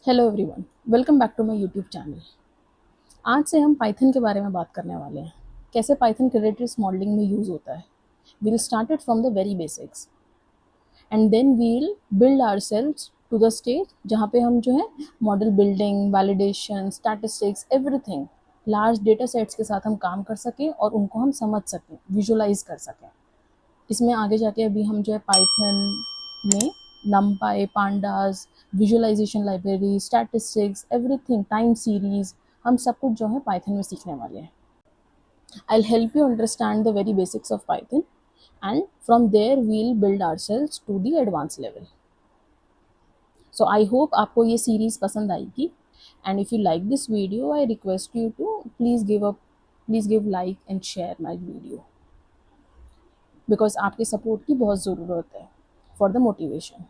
Hello everyone, welcome back to my YouTube channel. आज से हम पाइथन के बारे में बात करने वाले हैं। कैसे पाइथन क्रेडिट्स मॉडलिंग में यूज़ होता है। We'll start it from the very basics and then we'll build ourselves to the stage जहाँ पे हम जो है model building, validation, statistics, everything large data sets के साथ हम काम कर सकें और उनको हम समझ सकें, विजुअलाइज कर सकें। इसमें आगे जाके अभी हम जो है पाइथन में numpy, pandas, visualisation library, statistics, everything, time series, हम सब कुछ जो है पाइथन में सीखने वाले हैं। I'll help you understand the very basics of Python and from there we'll build ourselves to the advanced level. So I hope आपको ये सीरीज पसंद आएगी and if you like this video I request you to please give like and share my video because आपके support की बहुत ज़रूरत है for the motivation.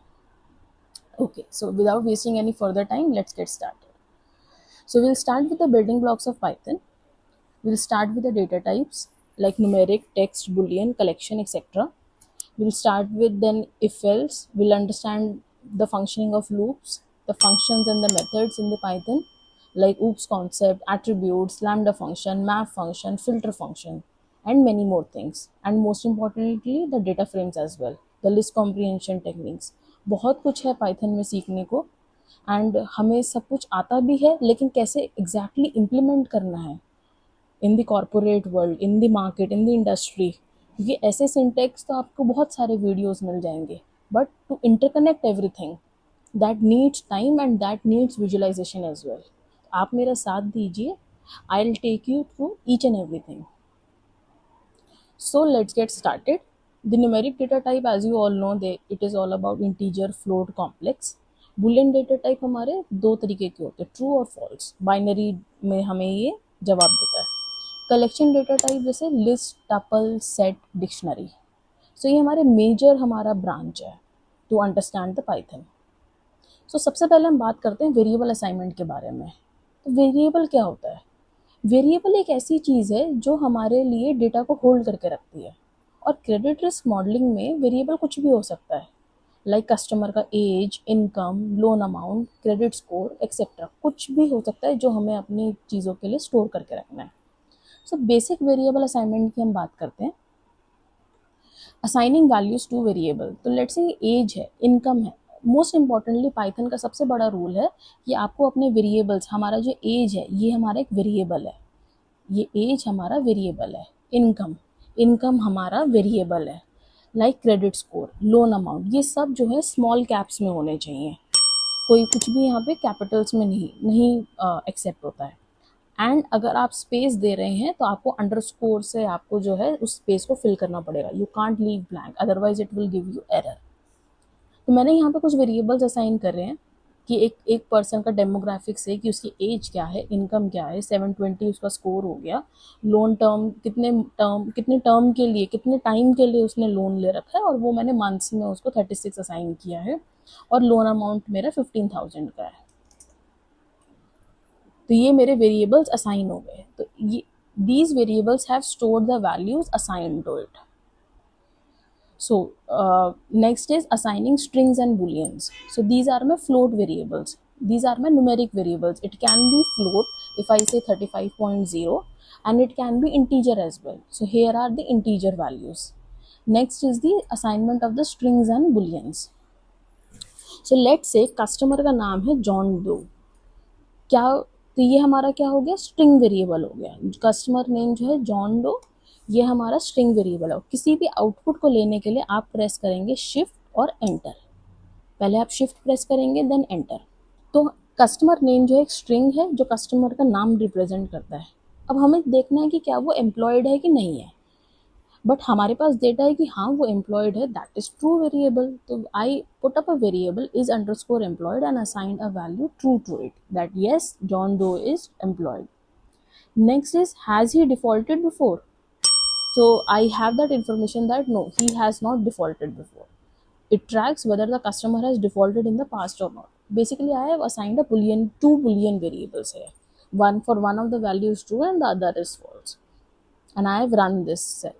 Okay, so without wasting any further time, let's get started. So we'll start with the building blocks of Python. We'll start with the data types like numeric, text, boolean, collection, etc. We'll start with then if else. We'll understand the functioning of loops, the functions and the methods in the Python like oops concept, attributes, lambda function, map function, filter function, and many more things. And most importantly, the data frames as well, the list comprehension techniques. बहुत कुछ है Python में सीखने को and हमें सब कुछ आता भी है, लेकिन कैसे एग्जैक्टली इम्प्लीमेंट करना है in the corporate world, in the market, in the industry, क्योंकि ऐसे सिंटेक्स तो आपको बहुत सारे वीडियोस मिल जाएंगे, but to interconnect everything that needs time and that needs visualisation as well. आप मेरा साथ दीजिए, I will take you through each and everything. So let's get started. The numeric data type, as you all know, it is all about integer, float, complex. Boolean data type हमारे दो तरीके के होते हैं, ट्रू और false. Binary में हमें ये जवाब देता है. कलेक्शन डेटा टाइप जैसे लिस्ट, टपल, सेट, डिक्शनरी. सो ये हमारे मेजर हमारा ब्रांच है टू अंडरस्टैंड द पाइथन. सो सबसे पहले हम बात करते हैं वेरिएबल असाइनमेंट के बारे में. तो वेरिएबल क्या होता है? वेरिएबल एक ऐसी चीज़ है जो हमारे लिए डेटा को होल्ड करके रखती है. और क्रेडिट रिस्क मॉडलिंग में वेरिएबल कुछ भी हो सकता है, लाइक कस्टमर का age, income, loan amount, credit score etcetera. कुछ भी हो सकता है जो हमें अपनी चीज़ों के लिए स्टोर करके रखना है. सो बेसिक वेरिएबल असाइनमेंट की हम बात करते हैं. Assigning values two variable. तो लेट्स से एज है, इनकम है. मोस्ट इंपॉर्टेंटली पाइथन का सबसे बड़ा रूल है कि आपको अपने वेरिएबल्स, हमारा जो एज है ये हमारा एक वेरिएबल है, ये एज हमारा वेरिएबल है. इनकम, इनकम हमारा वेरिएबल है. Like credit score, loan amount, ये सब जो है स्मॉल कैप्स में होने चाहिए. कोई कुछ भी यहाँ पे कैपिटल्स में नहीं एक्सेप्ट होता है. एंड अगर आप स्पेस दे रहे हैं तो आपको अंडरस्कोर से आपको जो है उस स्पेस को फिल करना पड़ेगा. You can't leave blank, otherwise it will give you error. तो मैंने यहाँ पे कुछ वेरिएबल्स असाइन कर रहे हैं कि एक पर्सन का डेमोग्राफिक्स है कि उसकी एज क्या है, इनकम क्या है, 720 उसका स्कोर हो गया, लोन टर्म कितने टर्म के लिए, कितने टाइम के लिए उसने लोन ले रखा है, और वो मैंने मंथ्स में उसको 36 असाइन किया है, और लोन अमाउंट मेरा 15,000 का है. तो ये मेरे वेरिएबल्स असाइन हो गए. तो ये these variables have stored the values assigned to it. So next is assigning strings and booleans. So these are my float variables, these are my numeric variables. It can be float if I say 35.0, and it can be integer as well. So here are the integer values. Next is the assignment of the strings and booleans. So let's say customer का नाम है John Doe. क्या, तो ये हमारा क्या हो गया, स्ट्रिंग वेरिएबल हो गया. कस्टमर नेम जो है जॉन डो, ये हमारा स्ट्रिंग वेरिएबल है. किसी भी आउटपुट को लेने के लिए आप प्रेस करेंगे शिफ्ट और एंटर. पहले आप शिफ्ट प्रेस करेंगे देन एंटर. तो कस्टमर नेम जो है एक स्ट्रिंग है जो कस्टमर का नाम रिप्रेजेंट करता है. अब हमें देखना है कि क्या वो एम्प्लॉयड है कि नहीं है, बट हमारे पास डेटा है कि हाँ वो एम्प्लॉयड है, दैट इज ट्रू वेरिएबल. तो I put up a variable is underscore employed and assigned a value true to it, that yes John Doe is employed. Next is has he defaulted before. So I have that information that no, he has not defaulted before. It tracks whether the customer has defaulted in the past or not. Basically, I have assigned a boolean, two boolean variables here. One for one of the values true and the other is false. And I have run this cell.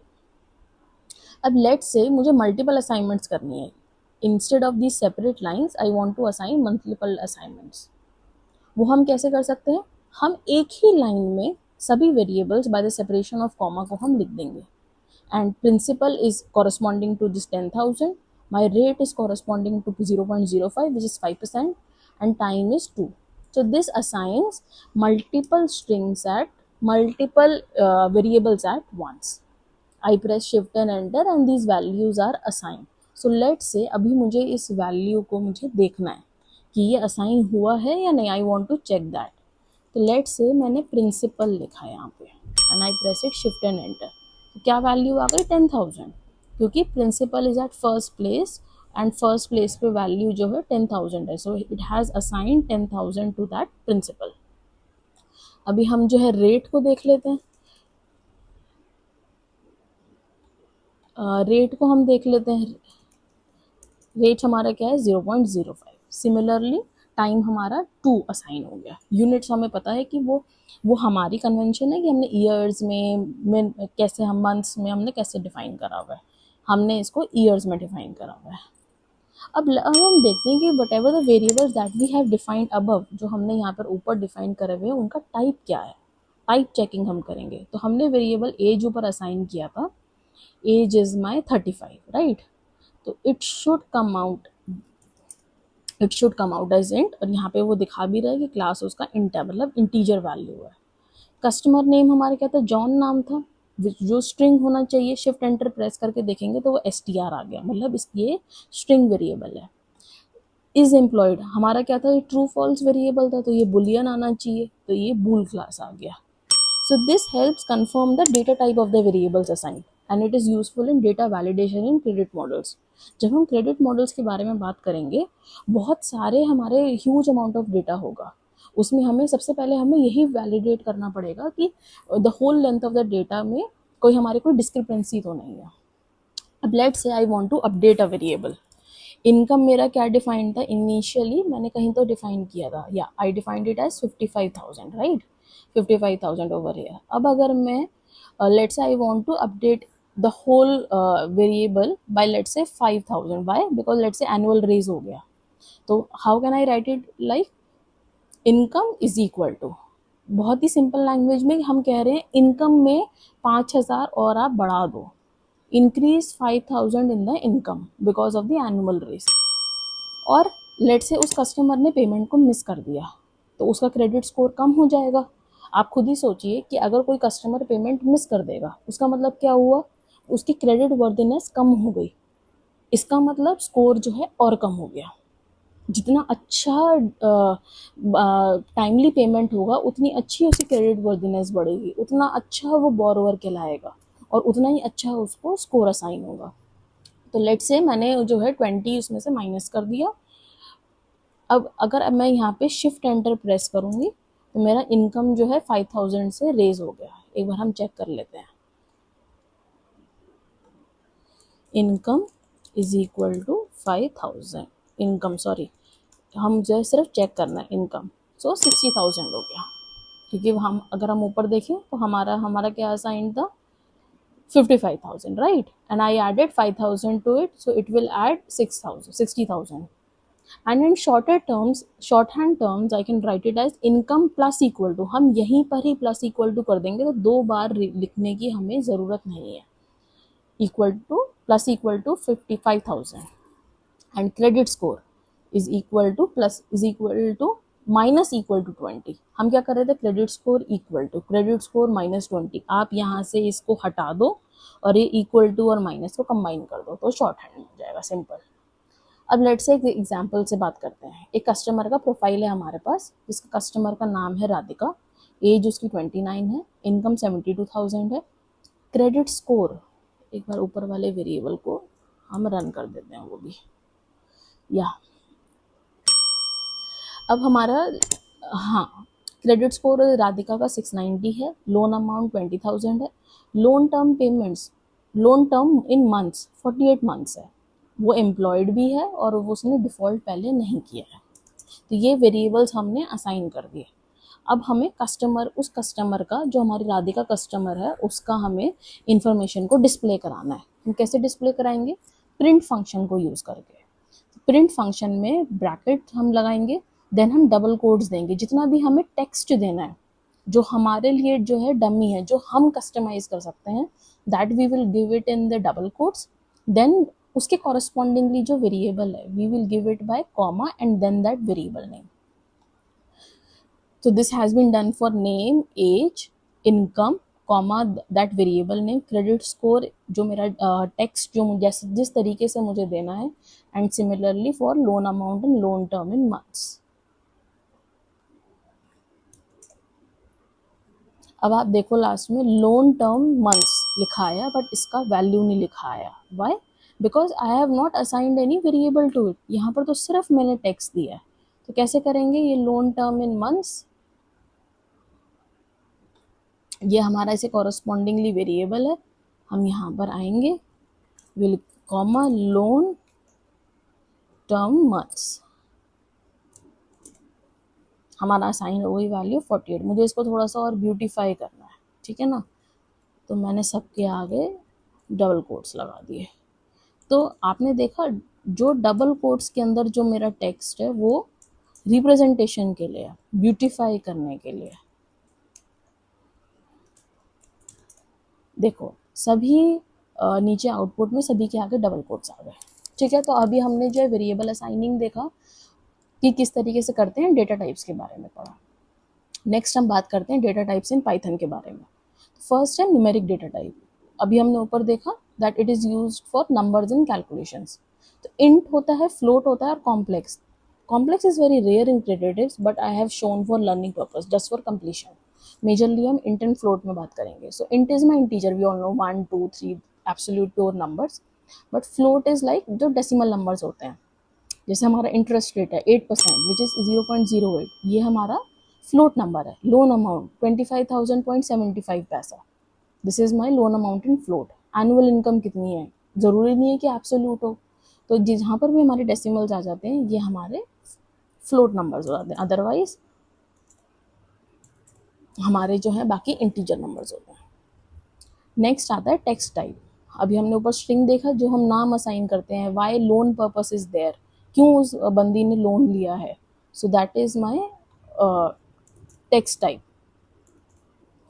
अब let's say मुझे multiple assignments करनी है. Instead of these separate lines, I want to assign multiple assignments. वो हम कैसे कर सकते हैं, हम एक ही लाइन में सभी variables by the separation of comma को हम लिख देंगे. And principal is corresponding to this 10,000. My rate is corresponding to 0.05, which is 5%, and time is 2. So this assigns multiple strings at multiple variables at once. I press shift and enter and these values are assigned. So let's say अभी मुझे इस value को मुझे देखना है कि ये assign हुआ है या नहीं. I want to check that. तो let's say मैंने principal लिखा है यहाँ पे and I press it shift and enter. तो क्या वैल्यू आ गई 10,000, क्योंकि principal is at first place and first place पे वैल्यू जो है 10,000 है. So it has assign 10,000 to that principal. अभी हम जो है रेट को देख लेते हैं. रेट को हम देख लेते हैं. रेट हमारा क्या है 0.05. सिमिलरली टाइम हमारा 2 असाइन हो गया. यूनिट्स हमें पता है कि वो हमारी कन्वेंशन है कि हमने ईयर्स में कैसे, हम मंथ्स में हमने कैसे डिफाइन करा हुआ है. हमने इसको ईयर्स में डिफाइन करा हुआ है. अब हम देखते हैं कि whatever the variables that we have defined above, जो हमने यहाँ पर ऊपर डिफाइन करे हुए हैं, उनका टाइप क्या है. टाइप चेकिंग हम करेंगे. तो हमने वेरिएबल एज ऊपर असाइन किया था. Age is my 35, right. तो it should come out as int. और यहाँ पे वो दिखा भी रहा है कि क्लास उसका इंट है, मतलब इंटीजर वैल्यू है. कस्टमर नेम हमारे क्या था, जॉन नाम था, जो स्ट्रिंग होना चाहिए. शिफ्ट एंटर प्रेस करके देखेंगे तो वो str आ गया, मतलब ये स्ट्रिंग वेरिएबल है. इज एम्प्लॉयड हमारा क्या था, ये ट्रू फॉल्स वेरिएबल था, तो ये बुलियन आना चाहिए, तो ये बूल क्लास आ गया. So this helps confirm the data type of the variables assigned and it is useful in data validation in credit models. जब हम क्रेडिट मॉडल्स के बारे में बात करेंगे, बहुत सारे हमारे ह्यूज अमाउंट ऑफ डेटा होगा. उसमें हमें सबसे पहले हमें यही वैलिडेट करना पड़ेगा कि the whole length of the data में कोई डिस्क्रिपेंसी तो नहीं है. अब let's say I want to update a variable. Income मेरा क्या डिफाइंड था इनिशियली, मैंने कहीं तो डिफाइन किया था, या I defined it as 55,000, right. 55,000 over here. अब अगर मैं let's say I want to update the whole variable by let's say 5,000. By because let's say annual raise हो गया. तो how can I write it, like income is equal to, बहुत ही simple language में हम कह रहे हैं इनकम में 5,000 और आप बढ़ा दो. increase 5,000 in the income because of the annual raise. और लेट से उस कस्टमर ने पेमेंट को मिस कर दिया तो उसका क्रेडिट स्कोर कम हो जाएगा. आप खुद ही सोचिए कि अगर कोई कस्टमर पेमेंट मिस कर देगा, उसका मतलब क्या हुआ, उसकी क्रेडिट वर्दीनेस कम हो गई. इसका मतलब स्कोर जो है और कम हो गया. जितना अच्छा टाइमली पेमेंट होगा, उतनी अच्छी उसकी क्रेडिट वर्दीनेस बढ़ेगी, उतना अच्छा वो बोरोवर कहलाएगा और उतना ही अच्छा उसको स्कोर असाइन होगा. तो लेट्स से मैंने जो है 20 उसमें से माइनस कर दिया. अब अगर मैं यहाँ पे शिफ्ट एंटर प्रेस करूँगी तो मेरा इनकम जो है 5,000 से रेज हो गया. एक बार हम चेक कर लेते हैं. Income is equal to 5,000. Income sorry, हम जो है सिर्फ चेक करना है इनकम. सो 60,000 हो गया, क्योंकि हम अगर हम ऊपर देखें तो हमारा क्या असाइन था 55,000, right? And I added 5,000 to it, so it will add 60,000. And in shorthand terms, I can write it as income plus equal to. हम यहीं पर ही plus equal to कर देंगे, तो 2 बार लिखने की हमें ज़रूरत नहीं है. Plus equal to 55,000. And credit score is equal to minus equal to 20. हम क्या कर रहे थे, credit score equal to credit score minus 20. आप यहाँ से इसको हटा दो और ये इक्वल टू और माइनस को कंबाइन कर दो, तो शॉर्ट हैंड हो जाएगा, सिंपल. अब लेट्स से एक एग्जांपल से बात करते हैं. एक कस्टमर का प्रोफाइल है हमारे पास, जिसका कस्टमर का नाम है राधिका. एज उसकी 29 है. इनकम 72,000 है. क्रेडिट स्कोर, एक बार ऊपर वाले वेरिएबल को हम रन कर देते हैं वो भी. या अब हमारा क्रेडिट स्कोर राधिका का 690 है. लोन अमाउंट 20,000 है. Loan term in months 48 months है. वो एम्प्लॉयड भी है और वो उसने डिफ़ॉल्ट पहले नहीं किया है. तो ये वेरिएबल्स हमने असाइन कर दिए. अब हमें उस कस्टमर का, जो हमारी राधिका कस्टमर है, उसका हमें इंफॉर्मेशन को डिस्प्ले कराना है. हम कैसे डिस्प्ले कराएंगे, प्रिंट फंक्शन को यूज़ करके. प्रिंट फंक्शन में ब्रैकेट हम लगाएंगे देन हम डबल कोट्स देंगे, जितना भी हमें टेक्स्ट देना है जो हमारे लिए जो है डमी है, जो हम कस्टमाइज कर सकते हैं, that we will give it in the double quotes. Then उसके कॉरस्पॉन्डिंगली जो वेरिएबल है we will give it by comma and then that variable name. So this has been done for name, age, income, comma that variable name, credit score जो मेरा text जो जैसे जिस तरीके से मुझे देना है, and similarly for loan amount and loan term in months. अब आप देखो लास्ट में लोन टर्म मंथ्स लिखा है बट इसका वैल्यू नहीं लिखा है. Why? Because I have not assigned any variable to it. यहाँ पर तो सिर्फ मैंने टेक्स्ट दिया है. तो कैसे करेंगे? ये लोन टर्म इन मंथ्स, ये हमारा इसे कॉरस्पॉन्डिंगली वेरिएबल है. हम यहाँ पर आएंगे, will comma loan term months, हमारा असाइन हो गई वैल्यू 48. मुझे इसको थोड़ा सा और ब्यूटीफाई करना है, ठीक है ना. तो मैंने सबके आगे डबल कोट्स लगा दिए. तो आपने देखा जो डबल कोट्स के अंदर जो मेरा टेक्स्ट है वो रिप्रेजेंटेशन के लिए, ब्यूटीफाई करने के लिए. देखो सभी नीचे आउटपुट में सभी के आगे डबल कोट्स आ गए, ठीक है. तो अभी हमने जो है वेरिएबल असाइनिंग देखा कि किस तरीके से करते हैं, डेटा टाइप्स के बारे में पढ़ा. नेक्स्ट हम बात करते हैं डेटा टाइप्स इन पाइथन के बारे में. फर्स्ट है न्यूमेरिक डेटा टाइप. अभी हमने ऊपर देखा that it is used for numbers in calculations. तो इंट होता है, फ्लोट होता है और complex. Complex is very rare in creatives but I have shown for learning purpose just for completion. Majorly हम इंट एंड फ्लोट में बात करेंगे. So int is my integer, we all know 1 2 3 absolute pure numbers. But float is like जो decimal numbers होते हैं. जैसे हमारा interest rate है 8% विच इज़ 0.08, ये हमारा फ्लोट नंबर है. लोन अमाउंट 25,000.75 पैसा, this is my loan amount in float. Annual income कितनी है, ज़रूरी नहीं है कि एब्सोल्यूट हो. तो जहाँ पर भी हमारे डेसिमल्स आ जाते हैं ये हमारे फ्लोट नंबर्स हो जाते हैं. अदरवाइज हमारे जो है बाकी इंटीजर नंबर्स होते हैं. नेक्स्ट आता है टेक्स्ट टाइप. अभी हमने ऊपर स्ट्रिंग देखा जो हम नाम असाइन करते हैं. Why loan purpose is there, क्यों उस बंदी ने लोन लिया है. So that is my text type.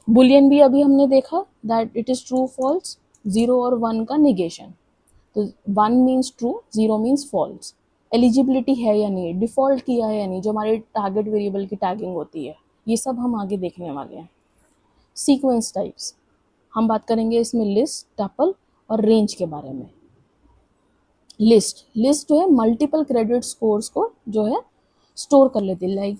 Boolean भी अभी हमने देखा that it is true false, 0 और 1 का निगेशन. तो 1 means true, 0 means false. Eligibility है या नहीं, डिफॉल्ट किया है या नहीं, जो हमारे टारगेट वेरिएबल की टैगिंग होती है, ये सब हम आगे देखने वाले हैं. सीक्वेंस टाइप्स हम बात करेंगे इसमें लिस्ट, टपल और रेंज के बारे में. लिस्ट जो है मल्टीपल क्रेडिट स्कोर्स को जो है स्टोर कर लेती है. लाइक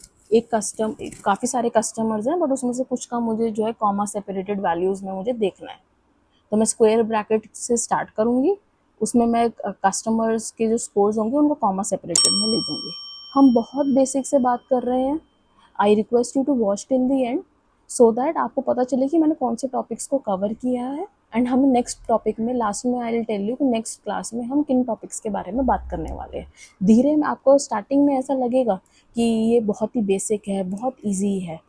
काफ़ी सारे कस्टमर्स हैं बट उसमें से कुछ का मुझे जो है कॉमा सेपरेटेड वैल्यूज़ में मुझे देखना है. तो मैं स्क्वायर ब्रैकेट से स्टार्ट करूँगी, उसमें मैं कस्टमर्स के जो स्कोर्स होंगे उनको कॉमा सेपरेटेड में ले दूँगी. हम बहुत बेसिक से बात कर रहे हैं. I request you to watch till the end so that आपको पता चले कि मैंने कौन से टॉपिक्स को कवर किया है. एंड हमें नेक्स्ट टॉपिक में लास्ट में आई विल टेल यू कि नेक्स्ट क्लास में हम किन टॉपिक्स के बारे में बात करने वाले हैं. धीरे में आपको स्टार्टिंग में ऐसा लगेगा कि ये बहुत ही बेसिक है, बहुत इजी है,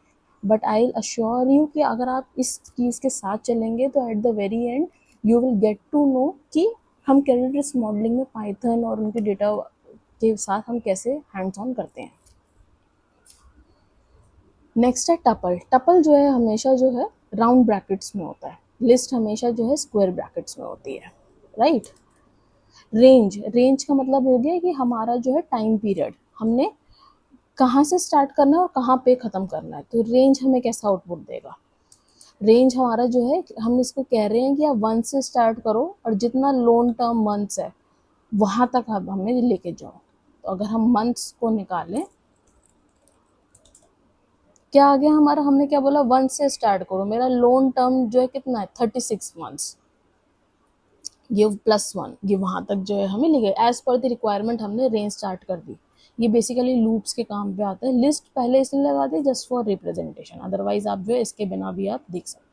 but I will assure you कि अगर आप इस चीज़ के साथ चलेंगे तो at the very end you will get to know कि हम क्रेडिट रिस्क मॉडलिंग में पाइथन और उनके डेटा के साथ हम कैसे हैंड्स ऑन करते हैं. नेक्स्ट है टपल. टपल जो है हमेशा जो है राउंड ब्रैकेट्स में होता है. लिस्ट हमेशा जो है स्क्वायर ब्रैकेट्स में होती है, राइट. रेंज का मतलब हो गया कि हमारा जो है टाइम पीरियड, हमने कहाँ से स्टार्ट करना है और कहाँ पे ख़त्म करना है. तो रेंज हमें कैसा आउटपुट देगा. रेंज हमारा जो है, हम इसको कह रहे हैं कि आप 1 से स्टार्ट करो और जितना लोन टर्म मंथ्स है वहाँ तक आप हमें लेके जाओ. तो अगर हम मंथ्स को निकालें, क्या आ गया हमारा, हमने क्या बोला, 1 से स्टार्ट करो. मेरा लोन टर्म जो है कितना है, 36 मंथ्स. ये +1 ये वहाँ तक जो है हमें ले गए. एज पर द रिक्वायरमेंट हमने रेंज स्टार्ट कर दी. ये बेसिकली लूप्स के काम पे आता है. लिस्ट पहले इसलिए लगा दी जस्ट फॉर रिप्रेजेंटेशन, अदरवाइज आप जो है इसके बिना भी आप देख सकते.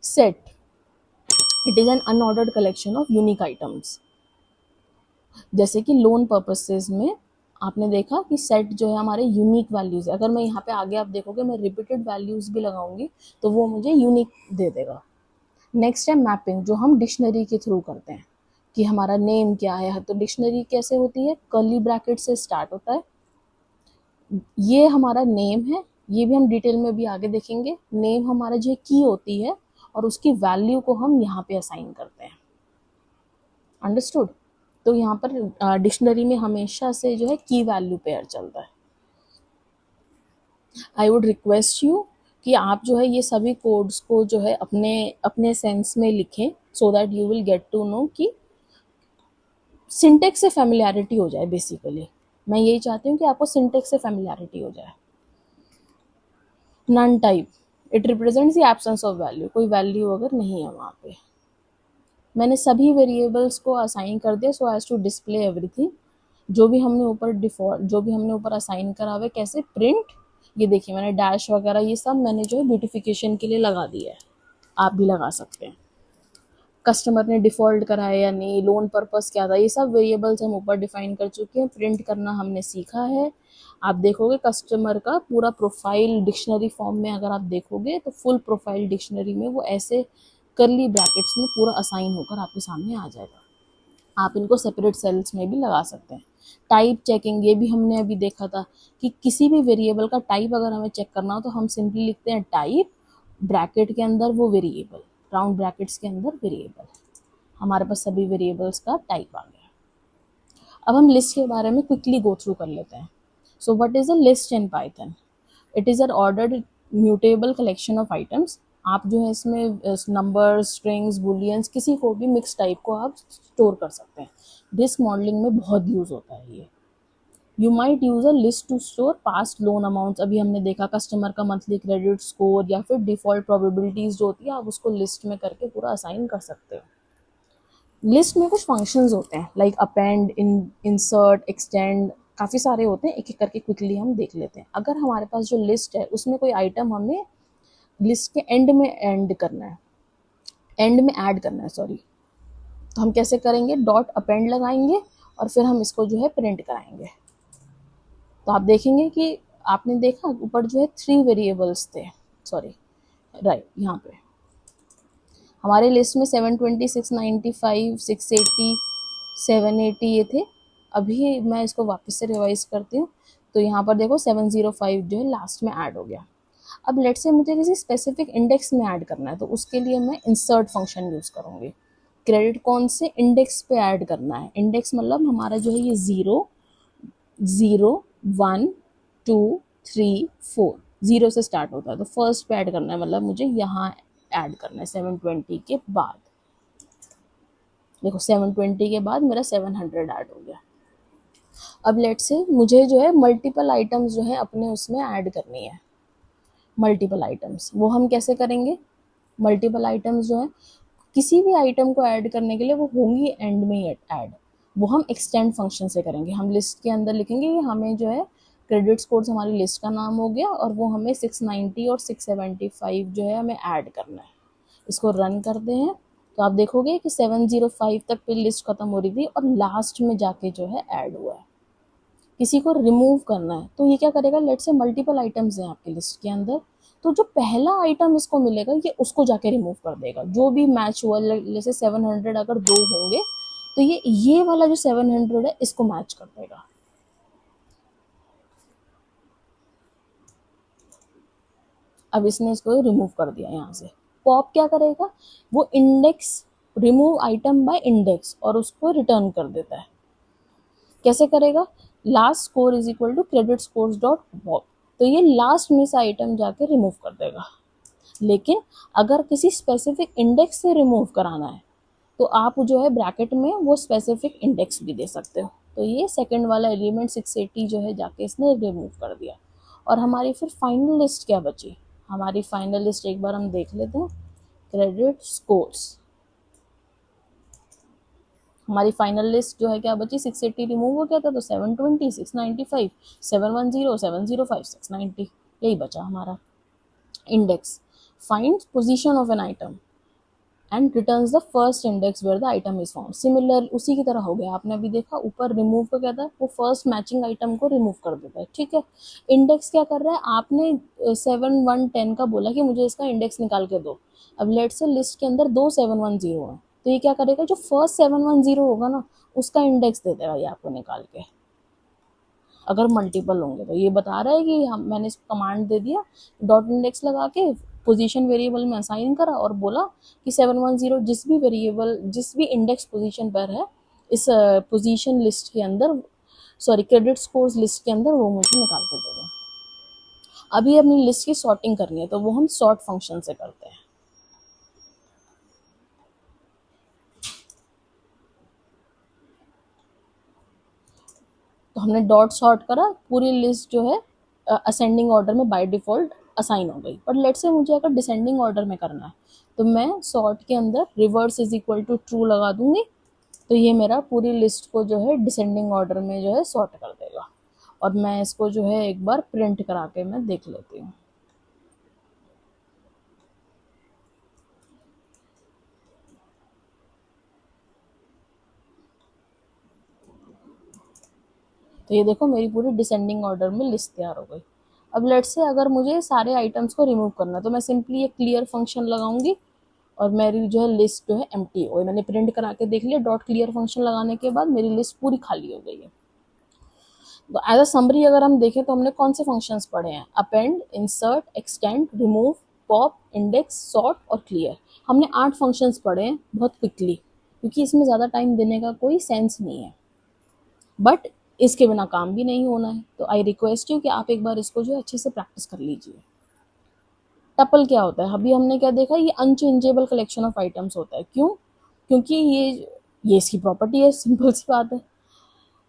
Set, it is an unordered collection of unique items. जैसे कि लोन पर्पसेस में आपने देखा कि सेट जो है हमारे यूनिक वैल्यूज़ है. अगर मैं यहाँ पे आगे आप देखोगे मैं रिपीटेड वैल्यूज़ भी लगाऊंगी तो वो मुझे यूनिक दे देगा. नेक्स्ट है मैपिंग, जो हम डिक्शनरी के थ्रू करते हैं. कि हमारा नेम क्या है। तो डिक्शनरी कैसे होती है, कर्ली ब्रैकेट से स्टार्ट होता है। ये हमारा नेम है, ये भी हम डिटेल में भी आगे देखेंगे। नेम हमारा जो की होती है और उसकी वैल्यू को हम यहाँ पे असाइन करते हैं। अंडरस्टूड। तो यहाँ पर डिक्शनरी में हमेशा से जो है की वैल्यू पेयर चलता है। आई वुड रिक्वेस्ट यू कि आप जो है ये सभी कोड्स को जो है अपने अपने सेंस में लिखें, so that you will get to know कि सिंटेक्स से फेमिलियरिटी हो जाए। बेसिकली मैं यही चाहती हूँ कि आपको सिंटेक्स से फेमिलियरिटी हो जाए। None type, it represents the absence of value, कोई वैल्यू अगर नहीं है वहाँ पे। मैंने सभी वेरिएबल्स को असाइन कर दिया so as to display everything. जो भी हमने ऊपर डिफॉल्ट, जो भी हमने ऊपर असाइन करा हुआ है, कैसे प्रिंट, ये देखिए मैंने डैश वगैरह ये सब मैंने जो है ब्यूटिफिकेशन के लिए लगा दिया है, आप भी लगा सकते हैं। कस्टमर ने डिफ़ॉल्ट करा है या नहीं, लोन पर्पस क्या था, ये सब वेरिएबल्स हम ऊपर डिफाइन कर चुके हैं। प्रिंट करना हमने सीखा है। आप देखोगे कस्टमर का पूरा प्रोफाइल डिक्शनरी फॉर्म में अगर आप देखोगे तो फुल प्रोफाइल डिक्शनरी में वो ऐसे कर्ली ब्रैकेट्स में पूरा असाइन होकर आपके सामने आ जाएगा। आप इनको सेपरेट सेल्स में भी लगा सकते हैं। टाइप चेकिंग, ये भी हमने अभी देखा था कि किसी भी वेरिएबल का टाइप अगर हमें चेक करना हो तो हम सिंपली लिखते हैं टाइप, ब्रैकेट के अंदर वो वेरिएबल, राउंड ब्रैकेट्स के अंदर वेरिएबल। हमारे पास सभी वेरिएबल्स का टाइप आ गया। अब हम लिस्ट के बारे में क्विकली गो थ्रू कर लेते हैं। So what is a list in Python? It is a ordered mutable collection of items. आप जो है इसमें नंबर्स, स्ट्रिंग्स, बुलियंस, किसी को भी मिक्स टाइप को आप स्टोर कर सकते हैं। डिस्क मॉडलिंग में बहुत यूज़ होता है ये। You might use a list to store past loan amounts. अभी हमने देखा कस्टमर का मंथली क्रेडिट स्कोर या फिर डिफ़ॉल्ट प्रोबेबिलिटीज़ जो होती है, आप उसको लिस्ट में करके पूरा असाइन कर सकते हो। लिस्ट में कुछ फंक्शंस होते हैं लाइक अपेंड, इंसर्ट, एक्सटेंड, काफ़ी सारे होते हैं। एक एक करके क्विकली हम देख लेते हैं। अगर हमारे पास जो लिस्ट है उसमें कोई आइटम हमें लिस्ट के एंड में ऐड करना है, सॉरी, तो हम कैसे करेंगे? डॉट अपेंड लगाएंगे और फिर हम इसको जो है प्रिंट कराएंगे। तो आप देखेंगे कि आपने देखा ऊपर जो है 3 वेरिएबल्स थे, सॉरी राइट, यहाँ पे हमारे लिस्ट में 720, 695, 680, 780 ये थे। अभी मैं इसको वापस से रिवाइज करती हूँ। तो यहाँ पर देखो 705 जो है लास्ट में ऐड हो गया। अब लेट से मुझे किसी स्पेसिफिक इंडेक्स में ऐड करना है, तो उसके लिए मैं इंसर्ट फंक्शन यूज़ करूँगी। क्रेडिट कौन से इंडेक्स पे ऐड करना है? इंडेक्स मतलब हमारा जो है ये 0, 0, 1, 2, 3, 4, 0 से स्टार्ट होता है। तो फर्स्ट पे ऐड करना है, मतलब मुझे यहाँ ऐड करना है 720 के बाद। देखो 720 के बाद मेरा 700 ऐड हो गया। अब लेट से मुझे जो है मल्टीपल आइटम्स जो है अपने उसमें ऐड करनी है। मल्टीपल आइटम्स वो हम कैसे करेंगे? मल्टीपल आइटम्स जो है किसी भी आइटम को ऐड करने के लिए वो होंगी एंड में ऐड। वो हम एक्सटेंड फंक्शन से करेंगे। हम लिस्ट के अंदर लिखेंगे कि हमें जो है क्रेडिट स्कोर्स हमारी लिस्ट का नाम हो गया और वो हमें 690 और 675 जो है हमें ऐड करना है। इसको रन करते हैं तो आप देखोगे कि 705 तक पे लिस्ट खत्म हो रही थी और लास्ट में जाके जो है ऐड हुआ है। किसी को रिमूव करना है तो ये क्या करेगा? लेट से मल्टीपल आइटम्स हैं आपकी लिस्ट के अंदर, तो जो पहला आइटम इसको मिलेगा ये उसको जाके रिमूव कर देगा। जो भी मैच हुआ, जैसे 700 अगर 2 होंगे तो ये वाला जो 700 है इसको मैच कर देगा। अब इसने इसको रिमूव कर दिया यहाँ से। पॉप क्या करेगा? वो index, remove item by index, और उसको रिटर्न कर देता है। कैसे करेगा? Last score is equal to credit scores dot pop. तो ये लास्ट में से आइटम जाके रिमूव कर देगा। लेकिन अगर किसी स्पेसिफिक इंडेक्स से रिमूव कराना है तो आप जो है ब्रैकेट में वो स्पेसिफिक इंडेक्स भी दे सकते हो। तो ये सेकंड वाला एलिमेंट 680 जो है जाके इसने रिमूव कर दिया। और हमारी फिर फाइनल लिस्ट क्या बची? हमारी फाइनल लिस्ट एक बार हम देख लेते हैं। क्रेडिट स्कोर्स, हमारी फाइनल लिस्ट जो है क्या बची? 680 रिमूव हो गया था तो 720, 695, 710, 705, 690, यही बचा हमारा index. Find position of an item and returns the first index where the item is found. Similar उसी की तरह हो गया। आपने अभी देखा ऊपर रिमूव का क्या था? वो फर्स्ट मैचिंग आइटम को रिमूव कर देता है, ठीक है। इंडेक्स क्या कर रहा है? आपने 7110 का बोला कि मुझे इसका इंडेक्स निकाल के दो। अब लेट से लिस्ट के अंदर 2 710 है तो ये क्या करेगा, जो फर्स्ट 710 होगा ना उसका इंडेक्स दे देगा ये आपको निकाल के, अगर मल्टीपल होंगे तो। ये बता रहा है कि हम मैंने इसको कमांड दे दिया, डॉट इंडेक्स लगा के पोजीशन वेरिएबल में असाइन करा और बोला कि 710 जिस भी वेरिएबल जिस भी इंडेक्स पोजीशन पर है इस पोजीशन लिस्ट के अंदर, सॉरी क्रेडिट स्कोर्स लिस्ट के अंदर, वो मुझे निकाल के दे दो। अभी अपनी लिस्ट की सॉर्टिंग करनी है तो वो हम सॉर्ट फंक्शन से करते हैं। तो हमने डॉट सॉर्ट करा, पूरी लिस्ट जो है असेंडिंग ऑर्डर में बाय डिफ़ॉल्ट असाइन हो गई। पर लेट से मुझे अगर डिसेंडिंग ऑर्डर में करना है तो मैं सॉर्ट के अंदर reverse is equal to true लगा दूंगी, तो ये मेरा पूरी लिस्ट को जो है डिसेंडिंग ऑर्डर में जो है सॉर्ट कर देगा। और मैं इसको जो है एक बार प्रिंट करा के मैं देख लेती हूँ। तो ये देखो मेरी पूरी डिसेंडिंग ऑर्डर में लिस्ट तैयार हो गई। अब लेट से अगर मुझे सारे आइटम्स को रिमूव करना है तो मैं सिंपली एक क्लियर फंक्शन लगाऊंगी और मेरी जो है लिस्ट जो है एम्प्टी हो गई। मैंने प्रिंट करा के देख लिया, डॉट क्लियर फंक्शन लगाने के बाद मेरी लिस्ट पूरी खाली हो गई है। तो एज अ समरी अगर हम देखें तो हमने कौन से फंक्शंस पढ़े हैं, append, insert, extend, remove, pop, index, sort और क्लियर। हमने 8 फंक्शंस पढ़े हैं बहुत क्विकली, क्योंकि इसमें ज़्यादा टाइम देने का कोई सेंस नहीं है, बट इसके बिना काम भी नहीं होना है। तो आई रिक्वेस्ट यू कि आप एक बार इसको जो है अच्छे से प्रैक्टिस कर लीजिए। टपल क्या होता है, अभी हमने क्या देखा, ये अनचेंजेबल कलेक्शन ऑफ आइटम्स होता है। क्यों? क्योंकि ये इसकी प्रॉपर्टी है, सिंपल सी बात है।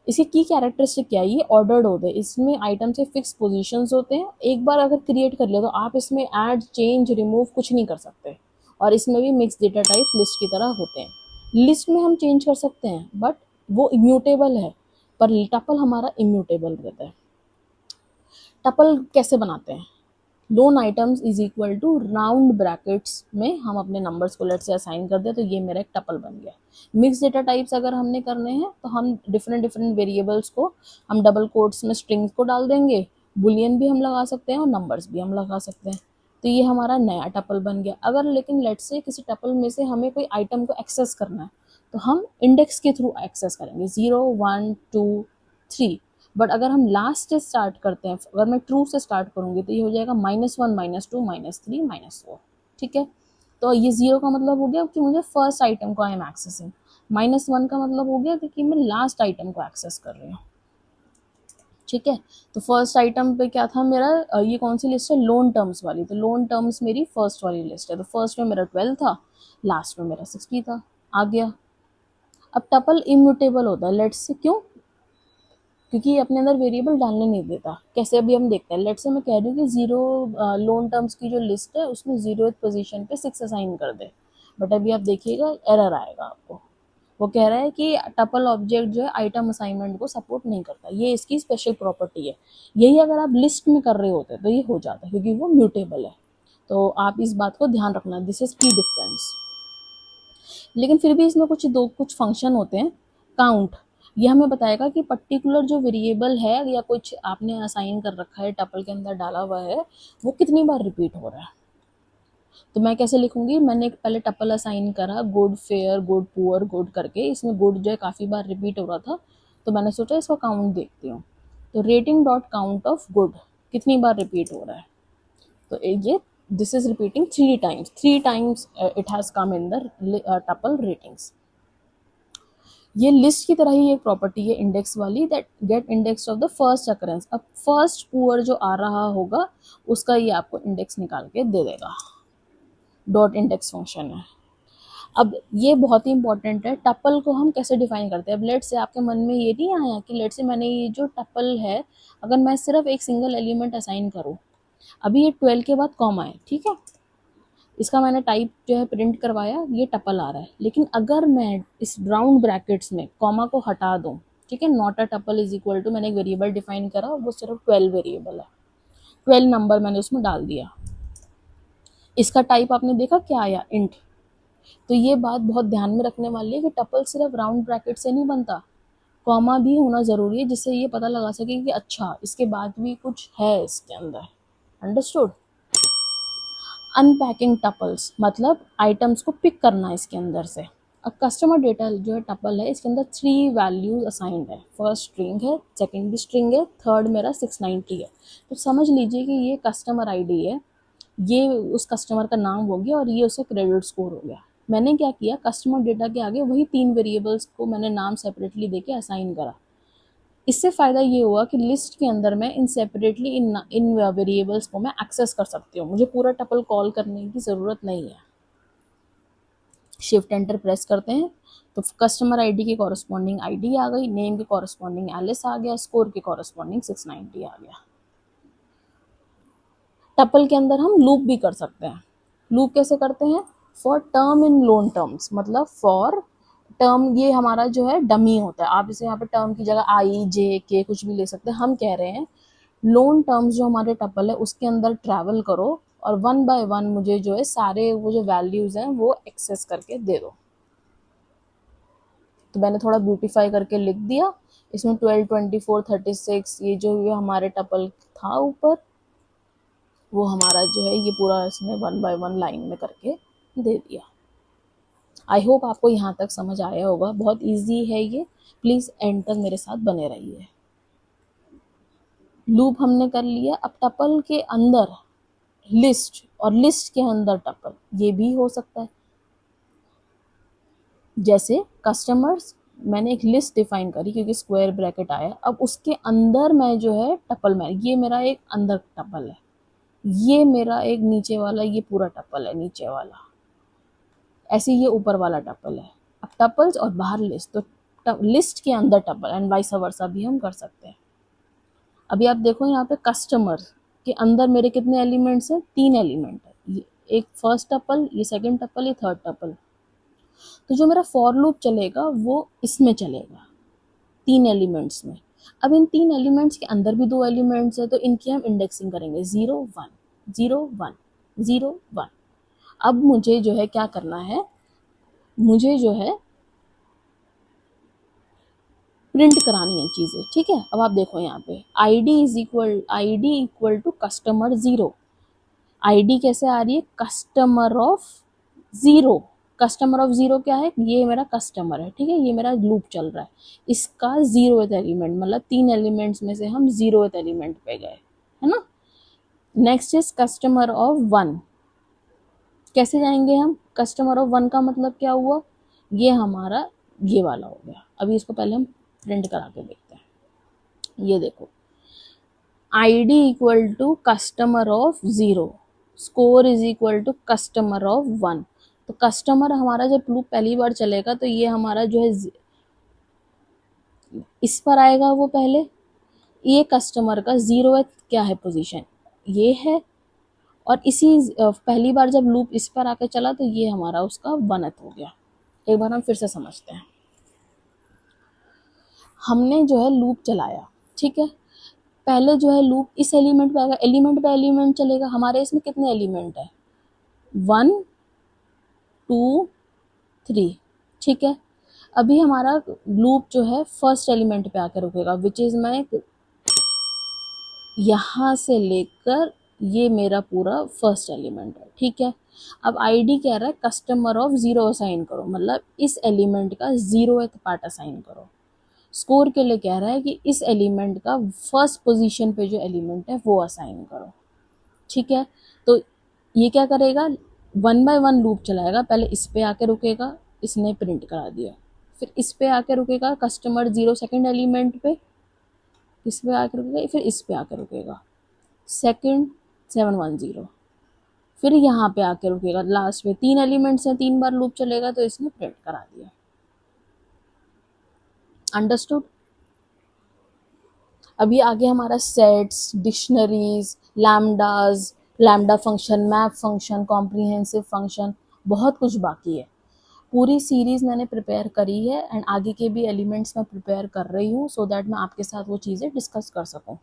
इसकी की कैरेक्टरिस्टिक क्या है, ये ऑर्डर्ड होते हैं, इसमें आइटम से फिक्स पोजीशंस होते हैं। एक बार अगर क्रिएट कर लिया तो आप इसमें ऐड, चेंज, रिमूव कुछ नहीं कर सकते। और इसमें भी मिक्स डेटा टाइप्स लिस्ट की तरह होते हैं। लिस्ट में हम चेंज कर सकते हैं बट वो इम्यूटेबल है, पर टपल हमारा इम्यूटेबल रहता है। टपल कैसे बनाते हैं, loan items is equal to round brackets में हम अपने नंबर्स को लेट से असाइन कर दे, तो ये मेरा एक टपल बन गया। मिक्स डेटा टाइप्स अगर हमने करने हैं तो हम डिफरेंट डिफरेंट वेरिएबल्स को हम डबल कोट्स में स्ट्रिंग्स को डाल देंगे, बुलियन भी हम लगा सकते हैं और नंबर्स भी हम लगा सकते हैं। तो ये हमारा नया टपल बन गया। अगर लेकिन लेट से किसी टपल में से हमें कोई आइटम को एक्सेस करना है तो हम इंडेक्स के थ्रू एक्सेस करेंगे, 0 1 2 3। बट अगर हम लास्ट से स्टार्ट करते हैं, अगर मैं ट्रू से स्टार्ट करूंगी तो ये हो जाएगा -1 -2 -3 -4। ठीक है, तो ये 0 का मतलब हो गया कि मुझे फर्स्ट आइटम को आई एम एक्सेसिंग, -1 का मतलब हो गया कि मैं लास्ट आइटम को एक्सेस कर रही हूँ। ठीक है, तो फर्स्ट आइटम पे क्या था मेरा, ये कौन सी लिस्ट है, लोन टर्म्स वाली। तो लोन टर्म्स मेरी फर्स्ट वाली लिस्ट है, तो फर्स्ट में मेरा 12 था, लास्ट में मेरा 60 था, आ गया। अब टपल इम्यूटेबल होता है, लेट्स से क्यों, क्योंकि ये अपने अंदर वेरिएबल डालने नहीं देता। कैसे, अभी हम देखते हैं। लेट्स से मैं कह रही हूँ कि 0 लोन टर्म्स की जो लिस्ट है उसमें 0th पोजीशन पे 6 असाइन कर दे, बट अभी आप देखिएगा एरर आएगा आपको। वो कह रहा है कि टपल ऑब्जेक्ट जो है आइटम असाइनमेंट को सपोर्ट नहीं करता, ये इसकी स्पेशल प्रॉपर्टी है। यही अगर आप लिस्ट में कर रहे होते तो ये हो जाता, क्योंकि वो म्यूटेबल है। तो आप इस बात को ध्यान रखना, दिस इज की डिफरेंस। लेकिन फिर भी इसमें कुछ फंक्शन होते हैं। काउंट, ये हमें बताएगा कि पर्टिकुलर जो वेरिएबल है या कुछ आपने असाइन कर रखा है टपल के अंदर डाला हुआ है, वो कितनी बार रिपीट हो रहा है। तो मैं कैसे लिखूंगी, मैंने पहले टपल असाइन करा good, fair, good, poor, good करके। इसमें गुड जो है काफ़ी बार रिपीट हो रहा था, तो मैंने सोचा इसका काउंट देखती हूँ। तो rating dot count of good कितनी बार रिपीट हो रहा है, तो ये this is repeating 3 times it has come in the tuple ratings. ये लिस्ट की तरह ही एक प्रॉपर्टी है इंडेक्स वाली, that get index of the first occurrence. अब फर्स्ट पुअर जो आ रहा होगा उसका ये आपको इंडेक्स निकाल के दे देगा, डॉट इंडेक्स फंक्शन है। अब ये बहुत ही इंपॉर्टेंट है, टपल को हम कैसे डिफाइन करते हैं। अब लेट से आपके मन में ये नहीं आया कि लेट से मैंने ये जो टपल है अगर मैं सिर्फ एक सिंगल एलिमेंट असाइन करूँ, अभी ये 12 के बाद कॉमा है, ठीक है, इसका मैंने टाइप जो है प्रिंट करवाया, ये टपल आ रहा है। लेकिन अगर मैं इस राउंड ब्रैकेट्स में कॉमा को हटा दूँ, ठीक है, not a tuple is equal to, मैंने एक वेरिएबल डिफाइन करा, वो सिर्फ 12 वेरिएबल है, 12 नंबर मैंने उसमें डाल दिया। इसका टाइप आपने देखा क्या आया, इंट। तो ये बात बहुत ध्यान में रखने वाली है कि टपल सिर्फ राउंड ब्रैकेट से नहीं बनता, कॉमा भी होना ज़रूरी है, जिससे ये पता लगा सके कि अच्छा इसके बाद भी कुछ है इसके अंदर। अंडरस्टूड। अनपैकिंग टपल्स मतलब आइटम्स को पिक करना इसके अंदर से। अब कस्टमर डेटा जो है टपल है, इसके अंदर 3 वैल्यूज असाइंड है। फर्स्ट स्ट्रिंग है, सेकंड भी स्ट्रिंग है, थर्ड मेरा 690 है। तो समझ लीजिए कि ये कस्टमर आईडी है, ये उस कस्टमर का नाम हो गया और ये उसका क्रेडिट स्कोर हो गया। मैंने क्या किया, कस्टमर डेटा के आगे वही 3 वेरिएबल्स को मैंने नाम सेपरेटली देके असाइन करा। इससे फ़ायदा ये हुआ कि लिस्ट के अंदर मैं इन सेपरेटली इन वेरिएबल्स को मैं एक्सेस कर सकती हूँ, मुझे पूरा टपल कॉल करने की ज़रूरत नहीं है। शिफ्ट एंटर प्रेस करते हैं तो कस्टमर आईडी के कॉरस्पॉन्डिंग आईडी आ गई, नेम के कॉरस्पॉन्डिंग एलिस आ गया, स्कोर के कॉरस्पॉन्डिंग 690 आ गया। टपल के अंदर हम लूप भी कर सकते हैं। लूप कैसे करते हैं, for term in loan terms, मतलब फॉर टर्म, ये हमारा जो है डमी होता है, आप इसे यहाँ पे टर्म की जगह आई जे के कुछ भी ले सकते हैं। हम कह रहे हैं लोन टर्म्स जो हमारे टपल है उसके अंदर ट्रैवल करो और 1 बाय 1 मुझे जो है सारे वो जो वैल्यूज़ हैं वो एक्सेस करके दे दो। तो मैंने थोड़ा ब्यूटीफाई करके लिख दिया, इसमें 12, 24, 36 ये जो हमारे टपल था ऊपर, वो हमारा जो है ये पूरा इसने 1 बाय 1 लाइन में करके दे दिया। आई होप आपको यहाँ तक समझ आया होगा, बहुत इजी है ये, प्लीज़ एंड तक मेरे साथ बने रहिए। लूप हमने कर लिया। अब टपल के अंदर लिस्ट और लिस्ट के अंदर टपल, ये भी हो सकता है। जैसे कस्टमर्स, मैंने एक लिस्ट डिफाइन करी क्योंकि स्क्वायर ब्रैकेट आया, अब उसके अंदर मैं जो है टपल में, ये मेरा एक अंदर टपल है, ये मेरा एक नीचे वाला, ये पूरा टपल है नीचे वाला, ऐसे ये ऊपर वाला टपल है। अब टपल्स और बाहर लिस्ट, तो लिस्ट के अंदर टपल एंड वाइस वर्सा भी हम कर सकते हैं। अभी आप देखो यहाँ पे कस्टमर के अंदर मेरे कितने एलिमेंट्स हैं, 3 एलिमेंट है, ये एक फर्स्ट टपल, ये सेकंड टपल, ये थर्ड टपल। तो जो मेरा फॉर लूप चलेगा वो इसमें चलेगा 3 एलिमेंट्स में। अब इन 3 एलिमेंट्स के अंदर भी 2 एलिमेंट्स है, तो इनकी हम इंडेक्सिंग करेंगे 0 1 0 1 0 1। अब मुझे जो है क्या करना है, मुझे जो है प्रिंट करानी है चीज़ें, ठीक है। अब आप देखो यहाँ पे I D equal to customer 0, ID कैसे आ रही है, कस्टमर ऑफ 0। कस्टमर ऑफ 0 क्या है, ये मेरा कस्टमर है, ठीक है, ये मेरा लूप चल रहा है, इसका 0th एलिमेंट, मतलब 3 एलिमेंट्स में से हम 0th एलिमेंट पे गए, है ना। नेक्स्ट इज कस्टमर ऑफ 1, कैसे जाएंगे हम, कस्टमर ऑफ 1 का मतलब क्या हुआ, ये हमारा ये वाला हो गया। अभी इसको पहले हम प्रिंट करा के देखते हैं। ये देखो, ID equal to customer of 0, score is equal to customer of 1। तो कस्टमर हमारा जब लूप पहली बार चलेगा तो ये हमारा जो है इस पर आएगा, वो पहले ये कस्टमर का 0th क्या है पोजीशन, ये है, और इसी पहली बार जब लूप इस पर आके चला तो ये हमारा उसका 1th हो गया। एक बार हम फिर से समझते हैं। हमने जो है लूप चलाया, ठीक है, पहले जो है लूप इस एलिमेंट पे आएगा, एलिमेंट पे एलिमेंट चलेगा, हमारे इसमें कितने एलिमेंट है, 1 2 3, ठीक है। अभी हमारा लूप जो है फर्स्ट एलिमेंट पे आकर रुकेगा, विच इज़ मैं यहाँ से लेकर ये मेरा पूरा फर्स्ट एलिमेंट है, ठीक है। अब आईडी कह रहा है कस्टमर ऑफ 0 असाइन करो, मतलब इस एलिमेंट का 0th पार्ट असाइन करो। स्कोर के लिए कह रहा है कि इस एलिमेंट का फर्स्ट पोजीशन पे जो एलिमेंट है वो असाइन करो, ठीक है। तो ये क्या करेगा, 1 बाय 1 लूप चलाएगा, पहले इस पे आके रुकेगा, इसने प्रिंट करा दिया, फिर इस पे आके रुकेगा कस्टमर 0 सेकंड एलिमेंट पे, इस पे आके रुकेगा, फिर इस पे आके रुकेगा सेकंड 710, फिर यहाँ पे आके रुकेगा लास्ट में, 3 एलिमेंट्स हैं, 3 बार लूप चलेगा, तो इसने प्रिंट करा दिया। अंडरस्टूड। अभी आगे हमारा sets, dictionaries, lambdas, lambda function, map function, comprehensive function, बहुत कुछ बाकी है। पूरी सीरीज़ मैंने प्रिपेयर करी है एंड आगे के भी एलिमेंट्स मैं प्रिपेयर कर रही हूँ सो दैट मैं आपके साथ वो चीज़ें डिस्कस कर सकूँ।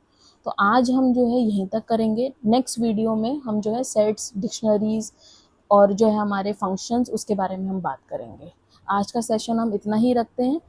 तो आज हम जो है यहीं तक करेंगे, नेक्स्ट वीडियो में हम जो है सेट्स, डिक्शनरीज़ और जो है हमारे फंक्शंस उसके बारे में हम बात करेंगे। आज का सेशन हम इतना ही रखते हैं।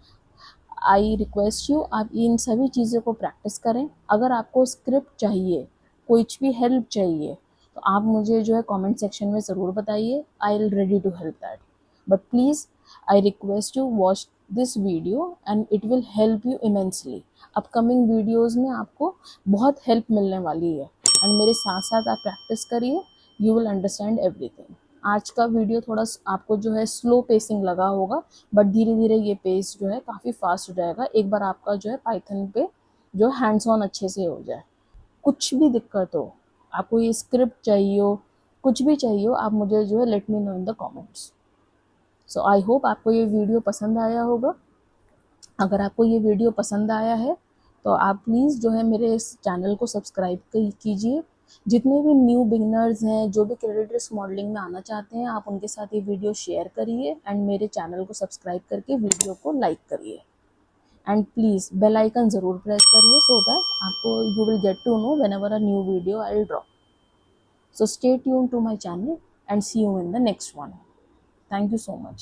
आई रिक्वेस्ट यू, आप इन सभी चीज़ों को प्रैक्टिस करें। अगर आपको स्क्रिप्ट चाहिए, कुछ भी हेल्प चाहिए, तो आप मुझे जो है कमेंट सेक्शन में ज़रूर बताइए, I will ready to help that. But please I request you watch this video and it will help you immensely. Upcoming videos में आपको बहुत हेल्प मिलने वाली है एंड मेरे साथ साथ आप प्रैक्टिस करिए, यू विल अंडरस्टैंड एवरीथिंग। आज का वीडियो थोड़ा आपको जो है स्लो पेसिंग लगा होगा, बट धीरे धीरे ये पेस जो है काफ़ी फास्ट हो जाएगा एक बार आपका जो है पाइथन पे जो हैंड्स ऑन अच्छे से हो जाए। कुछ भी दिक्कत हो, आपको ये स्क्रिप्ट चाहिए हो, कुछ भी चाहिए हो, आप मुझे जो है let me know in the comments. So I hope आपको ये वीडियो पसंद आया होगा। अगर आपको ये वीडियो पसंद आया है तो आप प्लीज़ जो है मेरे इस चैनल को सब्सक्राइब कीजिए। जितने भी न्यू बिगनर्स हैं, जो भी क्रेडिट रिस्क मॉडलिंग में आना चाहते हैं, आप उनके साथ ये वीडियो शेयर करिए एंड मेरे चैनल को सब्सक्राइब करके वीडियो को लाइक करिए एंड प्लीज़ बेल आइकन ज़रूर प्रेस करिए सो दैट आपको you will get to know whenever a new video I will drop. So stay tuned to my channel and see you in the next one. Thank you so much.